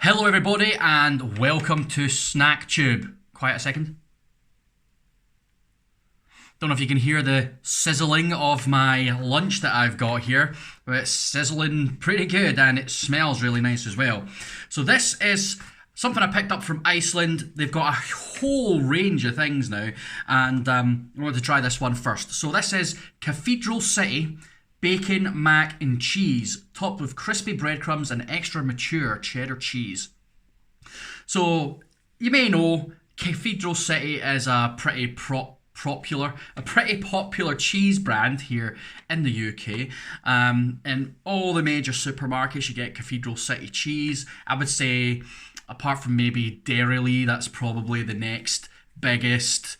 Hello everybody and welcome to Snack Tube. Quiet a second. Don't know if you can hear the sizzling of my lunch that I've got here, but it's sizzling pretty good and it smells really nice as well. So this is something I picked up from Iceland. They've got a whole range of things now, and I wanted to try this one first. So this is Cathedral City Bacon, Mac and Cheese, topped with crispy breadcrumbs and extra mature cheddar cheese. So you may know Cathedral City is a pretty popular cheese brand here in the UK. In all the major supermarkets, you get Cathedral City cheese. I would say, apart from maybe Dairylea, that's probably the next biggest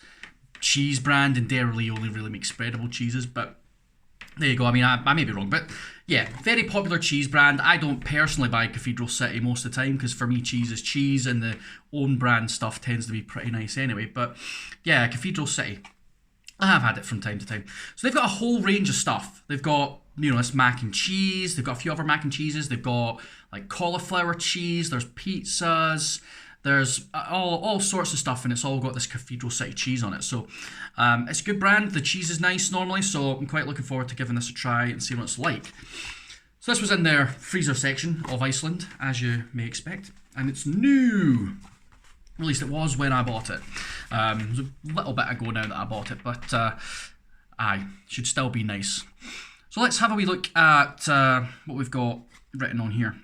cheese brand, and Dairylea only really makes spreadable cheeses, but there you go. I mean, I may be wrong, but yeah, very popular cheese brand. I don't personally buy Cathedral City most of the time because for me, cheese is cheese, and the own brand stuff tends to be pretty nice anyway. But yeah, Cathedral City, I have had it from time to time. So they've got a whole range of stuff. They've got, this mac and cheese. They've got a few other mac and cheeses. They've got like cauliflower cheese. There's pizzas. There's all sorts of stuff, and it's all got this Cathedral City cheese on it. So it's a good brand. The cheese is nice normally, so I'm quite looking forward to giving this a try and seeing what it's like. So this was in their freezer section of Iceland, as you may expect, and it's new. At least it was when I bought it. It was a little bit ago now that I bought it, but aye, should still be nice. So let's have a wee look at what we've got written on here.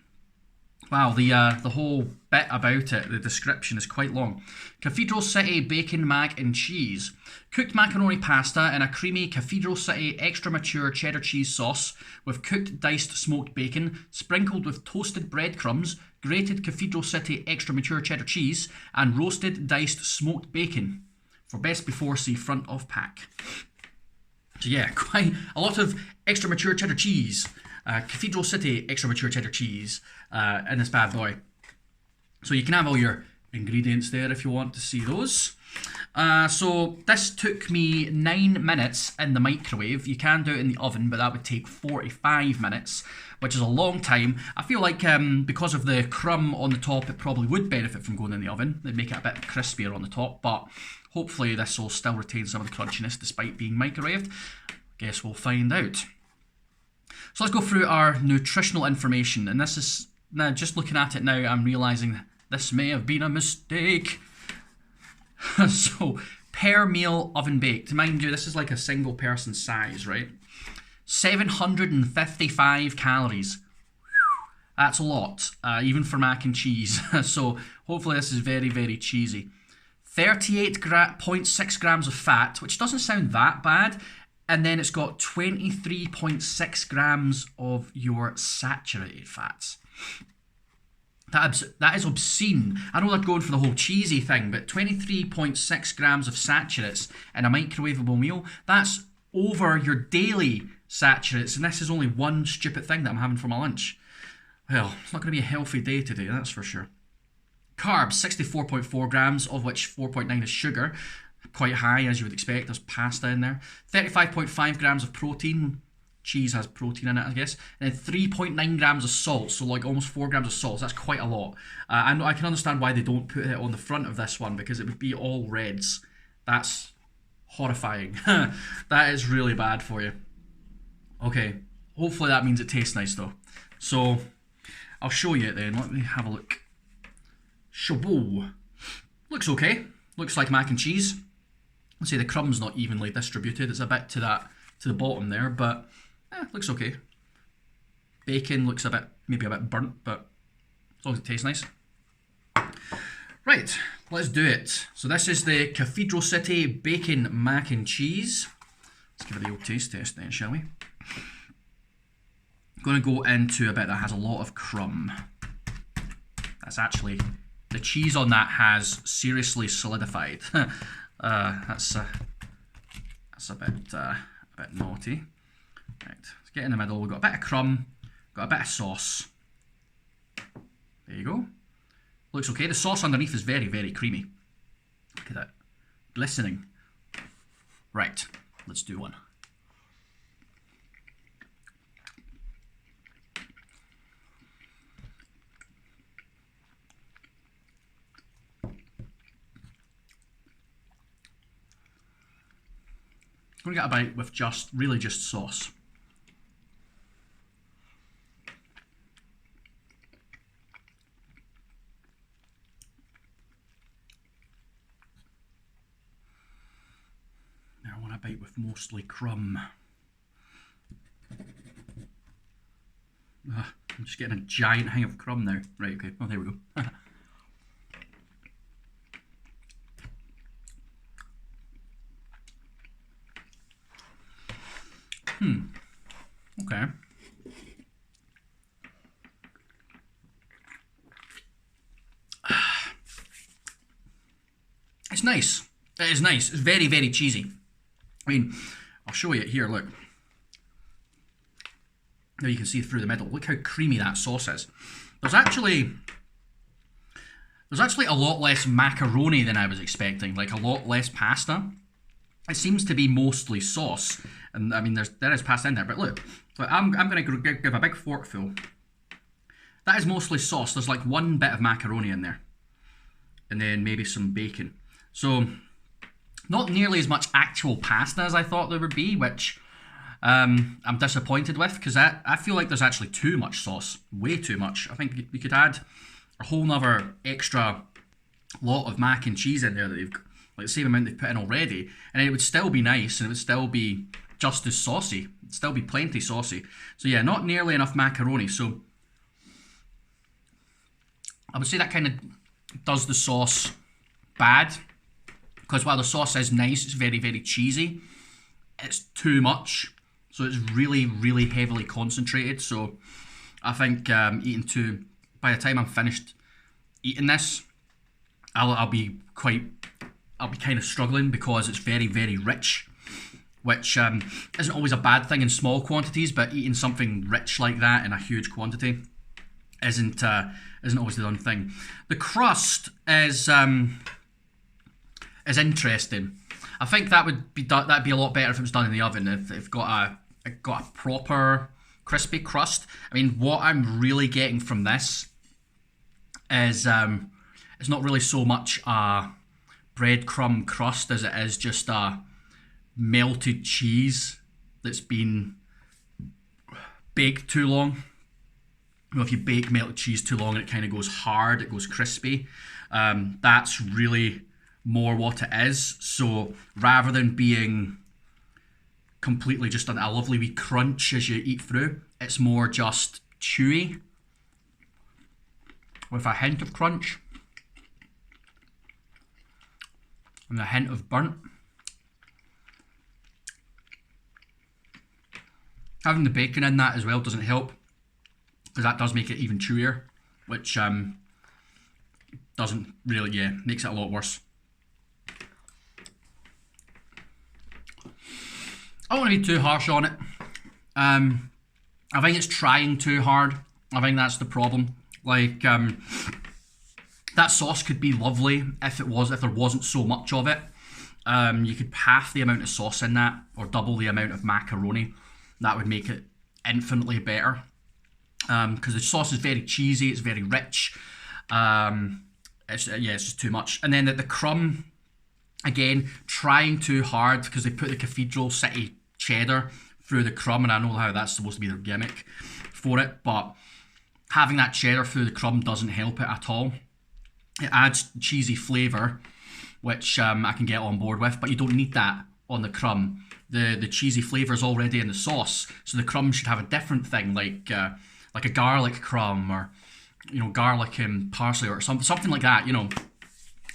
Wow, the whole bit about it, the description is quite long. Cathedral City Bacon, Mac and Cheese. Cooked macaroni pasta in a creamy Cathedral City extra mature cheddar cheese sauce with cooked diced smoked bacon, sprinkled with toasted breadcrumbs, grated Cathedral City extra mature cheddar cheese, and roasted diced smoked bacon. For best before, see front of pack. So yeah, quite a lot of extra mature cheddar cheese. Cathedral City extra mature cheddar cheese in this bad boy. So you can have all your ingredients there if you want to see those. So this took me 9 minutes in the microwave. You can do it in the oven, but that would take 45 minutes, which is a long time. I feel like because of the crumb on the top, it probably would benefit from going in the oven. They'd make it a bit crispier on the top, but hopefully this will still retain some of the crunchiness despite being microwaved. Guess we'll find out. So let's go through our nutritional information, and this is, now just looking at it now, I'm realising this may have been a mistake. So, per meal oven baked, mind you, this is like a single person size, right? 755 calories. That's a lot, even for mac and cheese. So hopefully this is very, very cheesy. 38.6 grams of fat, which doesn't sound that bad. And then it's got 23.6 grams of your saturated fats. That is obscene. I know they're going for the whole cheesy thing, but 23.6 grams of saturates in a microwavable meal, that's over your daily saturates, and this is only one stupid thing that I'm having for my lunch. Well, it's not going to be a healthy day today, that's for sure. Carbs, 64.4 grams, of which 4.9 is sugar. Quite high, as you would expect. There's pasta in there. 35.5 grams of protein. Cheese has protein in it, I guess. And then 3.9 grams of salt, so like almost 4 grams of salt. So that's quite a lot. I can understand why they don't put it on the front of this one, because it would be all reds. That's horrifying. That is really bad for you. Okay, hopefully that means it tastes nice though. So I'll show you it then. Let me have a look. Whoa. Looks okay. Looks like mac and cheese. I'd say the crumb's not evenly distributed. It's a bit to the bottom there, but looks okay. Bacon looks maybe a bit burnt, but as long as it tastes nice. Right, let's do it. So this is the Cathedral City Bacon Mac and Cheese. Let's give it the old taste test then, shall we? I'm going to go into a bit that has a lot of crumb. That's actually, the cheese on that has seriously solidified. That's a bit naughty. Right, let's get in the middle. We've got a bit of crumb, got a bit of sauce. There you go. Looks okay. The sauce underneath is very, very creamy. Look at that. Glistening. Right, let's do one. I'm going to get a bite with really just sauce. Now I want a bite with mostly crumb. I'm just getting a giant hang of crumb now. Right, okay. Oh, there we go. Okay. It's nice. It is nice. It's very, very cheesy. I mean, I'll show you it here, look. Now you can see through the middle. Look how creamy that sauce is. There's actually a lot less macaroni than I was expecting, like a lot less pasta. It seems to be mostly sauce. And I mean, there is pasta in there, but look, I'm going to give a big forkful. That is mostly sauce. There's like one bit of macaroni in there. And then maybe some bacon. So, not nearly as much actual pasta as I thought there would be, which I'm disappointed with, because I feel like there's actually too much sauce. Way too much. I think we could add a whole nother extra lot of mac and cheese in there that they've, like the same amount they've put in already, and it would still be nice, and it would still be just as saucy. It'd still be plenty saucy. So yeah, not nearly enough macaroni. So I would say that kind of does the sauce bad, because while the sauce is nice, it's very, very cheesy. It's too much, so it's really, really heavily concentrated. So I think by the time I'm finished eating this, I'll be kind of struggling, because it's very, very rich, which isn't always a bad thing in small quantities, but eating something rich like that in a huge quantity isn't always the done thing. The crust is interesting. I think that'd be a lot better if it was done in the oven. If it got a proper crispy crust. I mean, what I'm really getting from this is it's not really so much a breadcrumb crust as it is just a melted cheese that's been baked too long. You know, if you bake melted cheese too long, it kind of goes hard, it goes crispy. That's really more what it is. So rather than being completely just a lovely wee crunch as you eat through, it's more just chewy with a hint of crunch and a hint of burnt. Having the bacon in that as well doesn't help, because that does make it even chewier, which doesn't really, makes it a lot worse. I don't want to be too harsh on it. I think it's trying too hard. I think that's the problem. Like, that sauce could be lovely if there wasn't so much of it. You could half the amount of sauce in that, or double the amount of macaroni. That would make it infinitely better. Because the sauce is very cheesy, it's very rich. It's just too much. And then the crumb, again, trying too hard, because they put the Cathedral City cheddar through the crumb, and I know how that's supposed to be their gimmick for it, but having that cheddar through the crumb doesn't help it at all. It adds cheesy flavour, which I can get on board with, but you don't need that on the crumb. The cheesy flavour is already in the sauce, so the crumb should have a different thing, like a garlic crumb, or garlic and parsley, or something like that,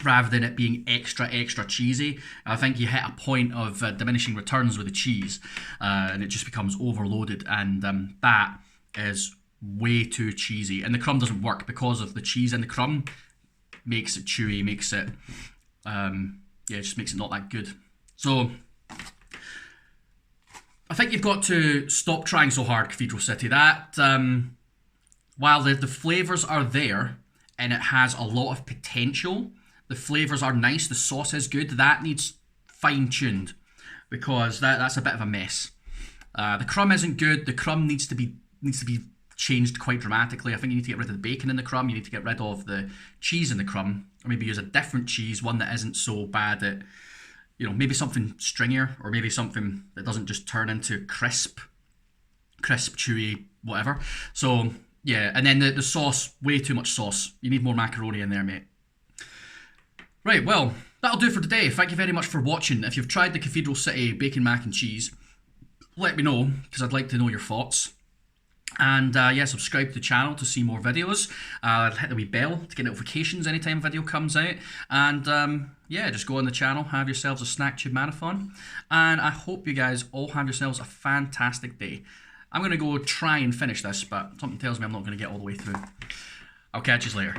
rather than it being extra cheesy. I think you hit a point of diminishing returns with the cheese, and it just becomes overloaded, and that is way too cheesy, and the crumb doesn't work because of the cheese in the crumb. Makes it chewy, makes it just makes it not that good. So I think you've got to stop trying so hard, Cathedral City. That while the flavours are there and it has a lot of potential, the flavours are nice, the sauce is good, that needs fine-tuned, because that's a bit of a mess. The crumb isn't good. The crumb needs to be changed quite dramatically. I think you need to get rid of the bacon in the crumb, you need to get rid of the cheese in the crumb, or maybe use a different cheese, one that isn't so bad at you know, maybe something stringier, or maybe something that doesn't just turn into crisp, chewy, whatever. So yeah, and then the sauce, way too much sauce. You need more macaroni in there, mate. Right, well, that'll do for today. Thank you very much for watching. If you've tried the Cathedral City bacon mac and cheese, let me know, because I'd like to know your thoughts. And yeah, subscribe to the channel to see more videos. Hit the wee bell to get notifications anytime a video comes out. And yeah, just go on the channel, have yourselves a snack tube marathon. And I hope you guys all have yourselves a fantastic day. I'm going to go try and finish this, but something tells me I'm not going to get all the way through. I'll catch you later.